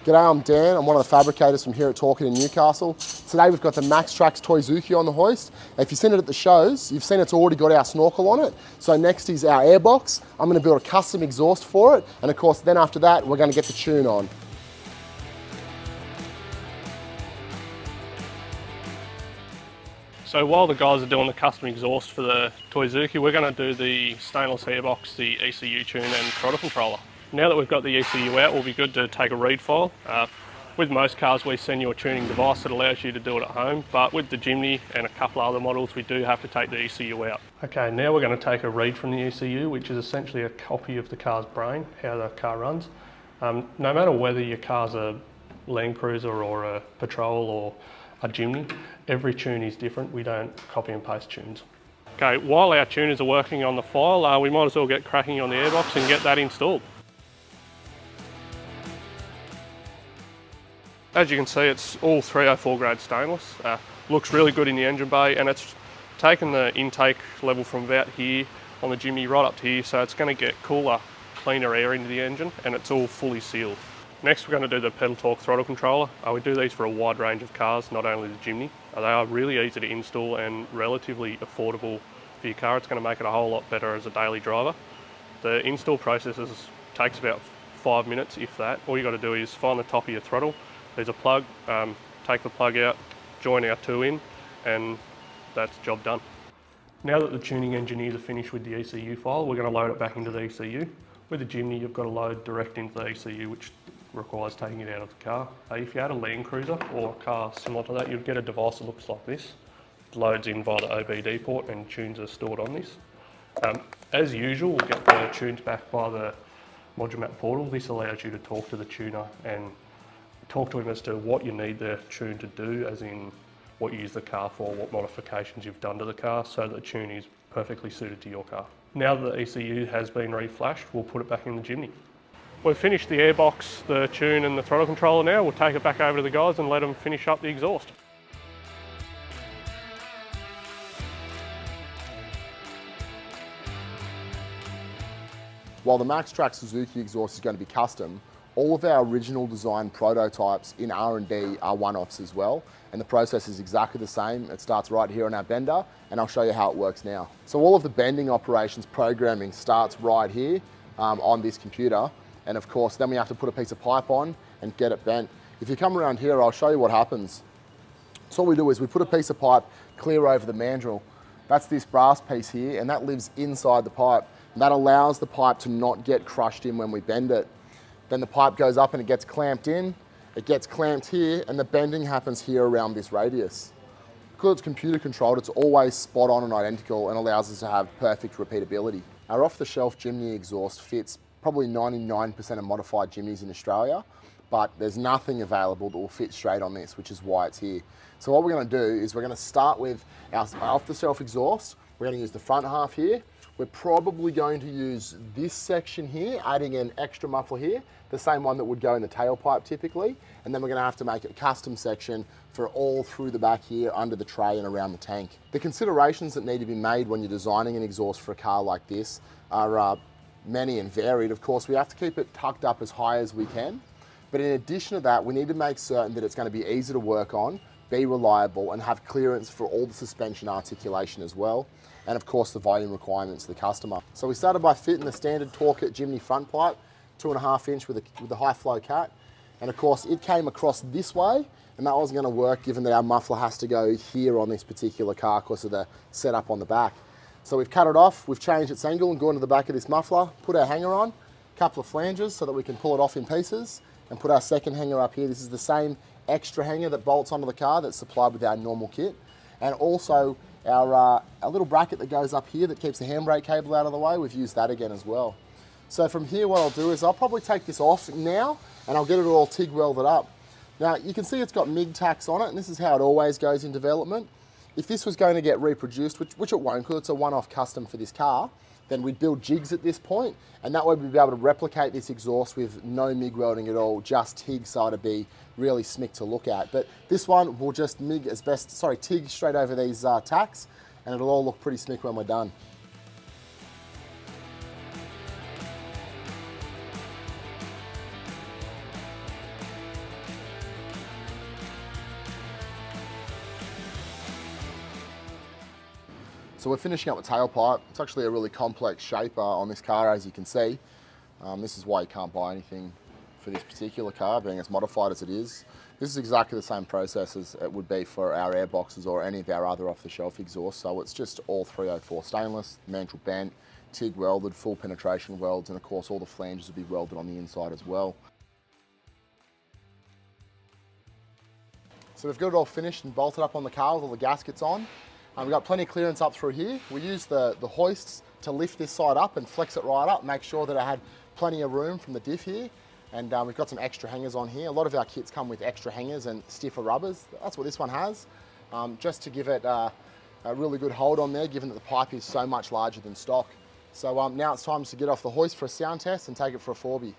G'day, I'm Dan. I'm one of the fabricators from here at Torqit in Newcastle. Today we've got the Maxtrax Toy Suzuki on the hoist. If you've seen it at the shows, you've seen it's already got our snorkel on it. So next is our airbox. I'm going to build a custom exhaust for it. And of course, then after that, we're going to get the tune on. So while the guys are doing the custom exhaust for the Toy Suzuki, we're going to do the stainless airbox, the ECU tune and throttle controller. Now that we've got the ECU out, it will be good to take a read file. With most cars, we send you a tuning device that allows you to do it at home, but with the Jimny and a couple other models, we do have to take the ECU out. Okay, now we're going to take a read from the ECU, which is essentially a copy of the car's brain, how the car runs. No matter whether your car's a Land Cruiser or a Patrol or a Jimny, every tune is different. We don't copy and paste tunes. Okay, while our tuners are working on the file, we might as well get cracking on the airbox and get that installed. As you can see, it's all 304 grade stainless. Looks really good in the engine bay, and it's taken the intake level from about here on the Jimny right up to here, so it's going to get cooler, cleaner air into the engine, and it's all fully sealed. Next, we're going to do the pedal torque throttle controller. We do these for a wide range of cars, not only the Jimny. They are really easy to install and relatively affordable for your car. It's going to make it a whole lot better as a daily driver. The install process takes about 5 minutes, if that. All you got to do is find the top of your throttle. There's a plug, take the plug out, join our two in, and that's job done. Now that the tuning engineers are finished with the ECU file, we're going to load it back into the ECU. With the Jimny, you've got to load direct into the ECU, which requires taking it out of the car. If you had a Land Cruiser or a car similar to that, you'd get a device that looks like this. It loads in via the OBD port and tunes are stored on this. As usual, we'll get the tunes back by the ModuMap portal. This allows you to talk to the tuner and talk to him as to what you need the tune to do, as in what you use the car for, what modifications you've done to the car, so that the tune is perfectly suited to your car. Now that the ECU has been reflashed, we'll put it back in the Jimny. We've finished the airbox, the tune and the throttle controller now. We'll take it back over to the guys and let them finish up the exhaust. While the Maxtrax Suzuki exhaust is going to be custom, all of our original design prototypes in R&D are one-offs as well, and the process is exactly the same. It starts right here on our bender, and I'll show you how it works now. So all of the bending operations programming starts right here on this computer, and of course then we have to put a piece of pipe on and get it bent. If you come around here, I'll show you what happens. So what we do is we put a piece of pipe clear over the mandrel. That's this brass piece here, and that lives inside the pipe. And that allows the pipe to not get crushed in when we bend it. Then the pipe goes up and it gets clamped in, it gets clamped here, and the bending happens here around this radius. Because it's computer controlled, it's always spot on and identical and allows us to have perfect repeatability. Our off-the-shelf Jimny exhaust fits probably 99% of modified Jimnys in Australia, but there's nothing available that will fit straight on this, which is why it's here. So what we're going to do is we're going to start with our off-the-shelf exhaust. We're going to use the front half here. We're probably going to use this section here, adding an extra muffler here, the same one that would go in the tailpipe typically, and then we're going to have to make a custom section for all through the back here, under the tray and around the tank. The considerations that need to be made when you're designing an exhaust for a car like this are many and varied. Of course, we have to keep it tucked up as high as we can, but in addition to that, we need to make certain that it's going to be easy to work on, be reliable, and have clearance for all the suspension articulation as well, and of course the volume requirements of the customer. So we started by fitting the standard Torqit Jimny front pipe, 2.5 inch with the high flow cat, and of course it came across this way, and that wasn't going to work given that our muffler has to go here on this particular car because of the setup on the back. So we've cut it off, we've changed its angle and gone to the back of this muffler, put our hanger on, a couple of flanges so that we can pull it off in pieces, and put our second hanger up here. This is the same extra hanger that bolts onto the car that's supplied with our normal kit, and also our little bracket that goes up here that keeps the handbrake cable out of the way, we've used that again as well. So from here what I'll do is I'll probably take this off now and I'll get it all TIG welded up. Now you can see it's got MIG tacks on it, and this is how it always goes in development. If this was going to get reproduced, which it won't because it's a one-off custom for this car, then we'd build jigs at this point, and that way we'd be able to replicate this exhaust with no MIG welding at all, just TIG, so it'd be really slick to look at. But this one will just TIG straight over these tacks, and it'll all look pretty slick when we're done. So we're finishing up the tailpipe. It's actually a really complex shape on this car, as you can see. This is why you can't buy anything for this particular car, being as modified as it is. This is exactly the same process as it would be for our airboxes or any of our other off-the-shelf exhausts. So it's just all 304 stainless, mantle bent, TIG welded, full penetration welds, and of course all the flanges will be welded on the inside as well. So we've got it all finished and bolted up on the car with all the gaskets on. We've got plenty of clearance up through here. We use the hoists to lift this side up and flex it right up, make sure that it had plenty of room from the diff here. And we've got some extra hangers on here. A lot of our kits come with extra hangers and stiffer rubbers. That's what this one has, just to give it a really good hold on there, given that the pipe is so much larger than stock. So now it's time to get off the hoist for a sound test and take it for a 4B.